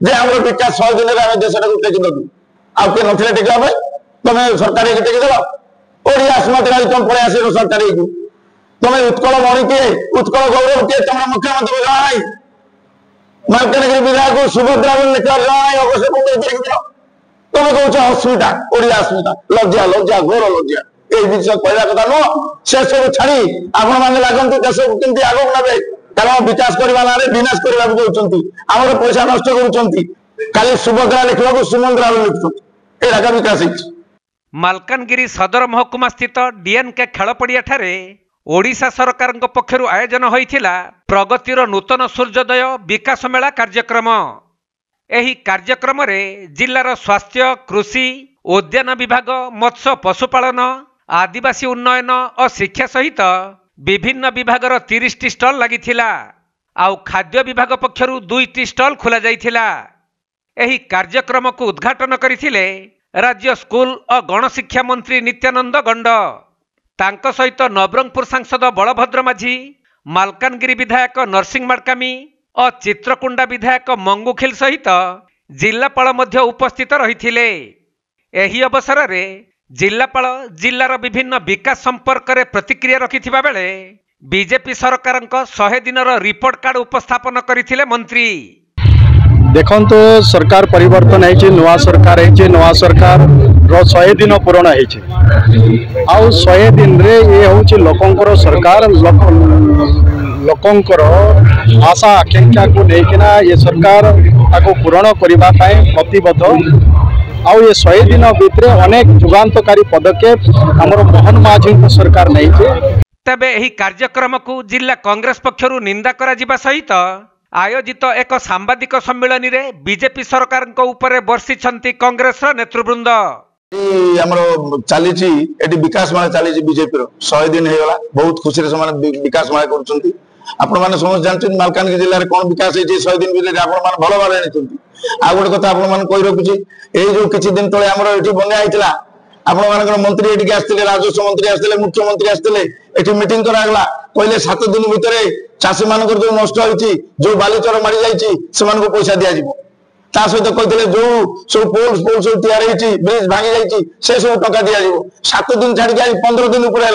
जे आम विकास 100 दिन में देश को टेकी दबू आउ किए नथिले टेकिया तुम सरकार टेकी देव ओडिया स्मृति तुम पड़े आस सरकार तुम उत्कल मणि किए उत्कल गौरव किए तुम मुख्यमंत्री जमा ना मालकानगिरी विधायक सुभद्रा लिखा जमा ना अवश्य तुम कौच अस्मिता ओडिया अस्मिता लज्जा लज्जा घोर लज्जा ये जिन कहला कथा नुह से सब छाड़ी आपण मैंने लगती देश को कमी आगे ने कारण विकास करने ना विनाश करने जाऊँगी आम पैसा नष्ट कर सुभद्रा लिखा सुमंद्रा लिखुं ये विकास मालकानगिरी सदर महकुमा स्थित डीएनके खेल पड़िया ठारे ओडिशा सरकार पक्षर आयोजन होइथिला प्रगतिर नूतन सूर्योदय विकास मेला कार्यक्रम। एही कार्यक्रम रे जिल्लार स्वास्थ्य कृषि उद्यान विभाग मत्स्य पशुपालन आदिवासी उन्नयन और शिक्षा सहित विभिन्न विभागर 30टी स्टल लागिथिला आउ खाद्य विभाग पक्षर 2टी स्टल खोला जाइथिला। एही कार्यक्रम को उद्घाटन करिथिले राज्य स्कूल और गणशिक्षा मंत्री नित्यानंद गंड तांको सहित नवरंगपुर सांसद बलभद्र माझी मालकानगिरी विधायक नरसिंह माडकामी और चित्रकुंडा विधायक मंगुखिल सहित जिल्लापाल मध्य उपस्थित रहिथिले। एही अवसर रे जिल्लापाल जिल्लार विभिन्न विकास संपर्क में प्रतिक्रिया रखिथिबा बेले बीजेपी सरकार 100 दिनर रिपोर्ट कार्ड उपस्थापन करथिले मंत्री। देखो तो सरकार परिवर्तन है नुआ सरकार है नुआ सरकार 100 दिन पूरण है 100 दिन रे ये हूँ लोकंकर सरकार लोकंकर आशा आकांक्षा को लेकिना ये सरकार ताको पूरण करने प्रतिबद्ध आउ ये 100 दिन भितर अनेक जुगान्तकारी पदक्षेप हमर मोहन माझी सरकार नहीं तबे एही कार्यक्रम को जिला कांग्रेस पक्षरु निंदा करा जिबा सहित आयोजित एक सांबादिक सम्मेलन रे बीजेपी सरकार को ऊपर बर्षिछंती कांग्रेस नेतृवृंद। चली विकास माने चली बीजेपी 100 दिन होगा बहुत खुशी विकास माने कर आपण मैंने समस्त जानते मालकानगिरी जिले में कौन विकास है 100 दिन भितर आप भल भाव जानते आ गोटे कथा आप कही रखुची यही जो किसी दिन तले आमर ये बंगा होता आपण मान मंत्री ये आसते राजस्व मंत्री आसते मुख्यमंत्री आसते मीटिंग करागला कहले 7 दिन भितर चाषी मान जो नष्ट होती जो बालीचर मारी जाइए पैसा दिज्व ता सहित कहते जो सब पोल पोल सब तैयारी ब्रिज भांगी जाइए से सब टका दिज्व 7 दिन छाड़ी 15 दिन उपर है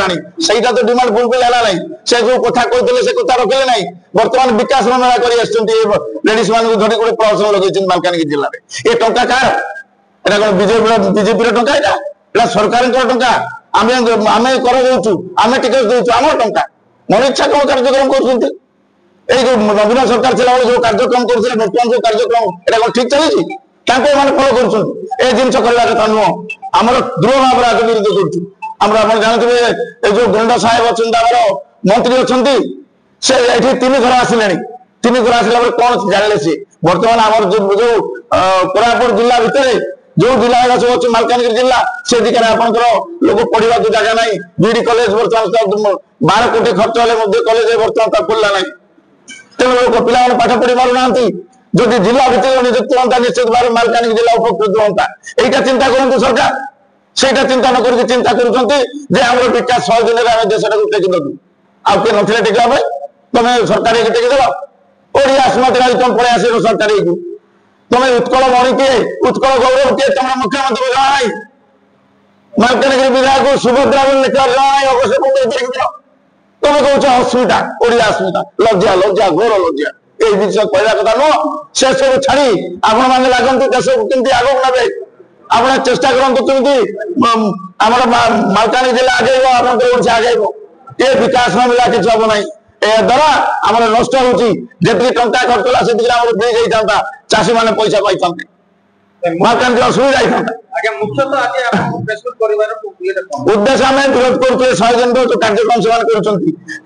तो डिमांड फुलफिल है से जो कथा कहते से कथा रखिले ना बर्तमान विकास मेला कर लेडीज मान धरी गोटे प्रदर्शन लगे मालकानगिरी जिले में ये टंका कार कौन बीजेपी टंका यहाँ सरकार टंका आम कर दौचु आम टिकट दौचु आम टंका मन इच्छा कौन कार्यक्रम कर जो नवीन सरकार चला जो कार्यक्रम कर बर्तमान जो कार्यक्रम यहाँ ठीक चली फलो कर जिन कहला कथा नुह आम दृढ़ भाव राजनीति कर जानते जो गंड साहेब अच्छा मंत्री अच्छा से 3 घर आसिले 3 घर आसला कौन जाने सी बर्तमान आम जो कोरापुट जिला भितर जो जिला सब अच्छे मालकानगिरी जिला से दिखार आप लोक पढ़ा जगह ना बीडी कॉलेज बर्तमान 12 कोटी खर्च हेल्ले कॉलेज बर्तमान खोलला ना तेणु लोक पिला पाठ पढ़ी पार ना जदि जिला भितर नियुक्त होता निश्चित भाव मालकानगिरी जिला उपकृत होता यहीटा चिंता करूँ सरकार से चिंता न कर चिंता कर विकास 100 दिन में देश को टेकी दबू आउ किए नथिले टेकिया तुम सरकार टेकी देव ओडिया स्मृति तुम पड़े आस सरकार तुम उत्कल मणि किए उत्कल गौरव किए तुम मुख्यमंत्री जमा ना मालकानगिरी विधायक सुभद्रा लिखा जमा ना अवश्य तुम कौच अस्मिता ओडिया अस्मिता लज्जा लज्जा घोर लज्जा ये जिन कहला कथा नुह से सब छाड़ी आपण मैंने लगती देश को कमी आगे ने आप चेष्टा करूँ कमी मालकानगिरी जिला आगे आगे ये विकास मिला किसी हम ना द्वारा आम नष्ट होती टंका खर्च होला से ब्रिज होता चाषी मैंने पैसा पाई मालकानगिरी असुविधा उद्देश्य आम विरोध कर 100 दिन जो कार्यक्रम से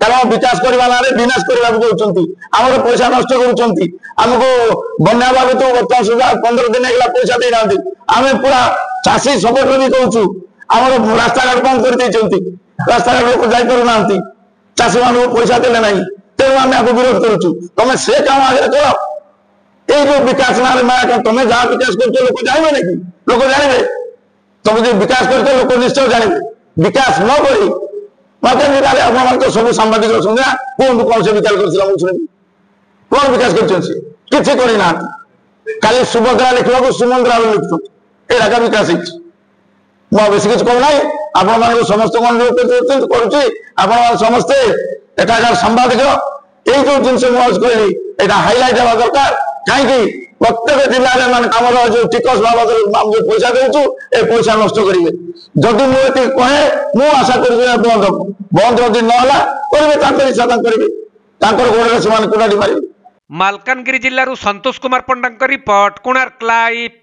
कारण विकास करने ना विनाश करने जाऊँगी आम पैसा नष्ट करमको बना बाबद बर्तमान सुधा 15 दिन है पैसा देना आम पूरा चाषी सपोर्ट भी कहूँ आम रास्ता घाट बंद कर रास्ता घाट लोग जाना चाषी मान पैसा देने ना तेणु आम आपको विरोध करुँ तुम से काम आगे चल ये जो विकास ना तुम जहाँ विकास कर लोग जानवे ना कि लोग जानवे तुम जो विकास कर लोग निश्चय जानवे विकास न कर मतलब तो सब सांबादिक कहूँ कौन से विकास कर कौन विकास कर କାଲି ସୁଭଦ୍ରା ଲେଖିବାକୁ ସୁମନ୍ଦ୍ରା ଲେଖୁଛନ୍ତି। ଏ ରାଜା ବିକାଶ ହେଇଛି। ମୁଁ ବେଶୀ କିଛି କହୁନାହିଁ, ଆପଣମାନଙ୍କୁ ସମସ୍ତଙ୍କୁ ଅନୁରୋଧ କରୁଛି, ଆପଣମାନେ ସମସ୍ତେ ଏଠାକାର ସାମ୍ବାଦିକ ଏଇ ଯୋଉ ଜିନିଷ ମୁଁ କହିଲି ଏଇଟା ହାଇଲାଇଟ୍ ହେବା ଦରକାର। କାହିଁକି ପ୍ରତ୍ୟେକ ଜିଲ୍ଲାରେ ମାନେ ଆମର ଯୋଉ ଟିକସ ବାବଦରେ ଆମେ ଯୋଉ ପଇସା ଦଉଛୁ ଏ ପଇସା ନଷ୍ଟ କରିବେ। ଯଦି ମୁଁ ଏତିକି କହେ ମୁଁ ଆଶା କରୁଛି ବନ୍ଦ ହବ। ବନ୍ଦ ଯଦି ନହେଲା କରିବେ ତାଙ୍କର ଇଚ୍ଛା ତାଙ୍କ କରିବେ, ତାଙ୍କର ଗୋଡ଼ରେ ସେମାନେ କୁରାଡ଼ି ମାରିବେ। ମାଲକାନଗିରି ଜିଲ୍ଲାରୁ ସନ୍ତୋଷ କୁମାର ପଣ୍ଡାଙ୍କ ରିପୋର୍ଟ, କୋଣାର୍କ ଲାଇଭ୍।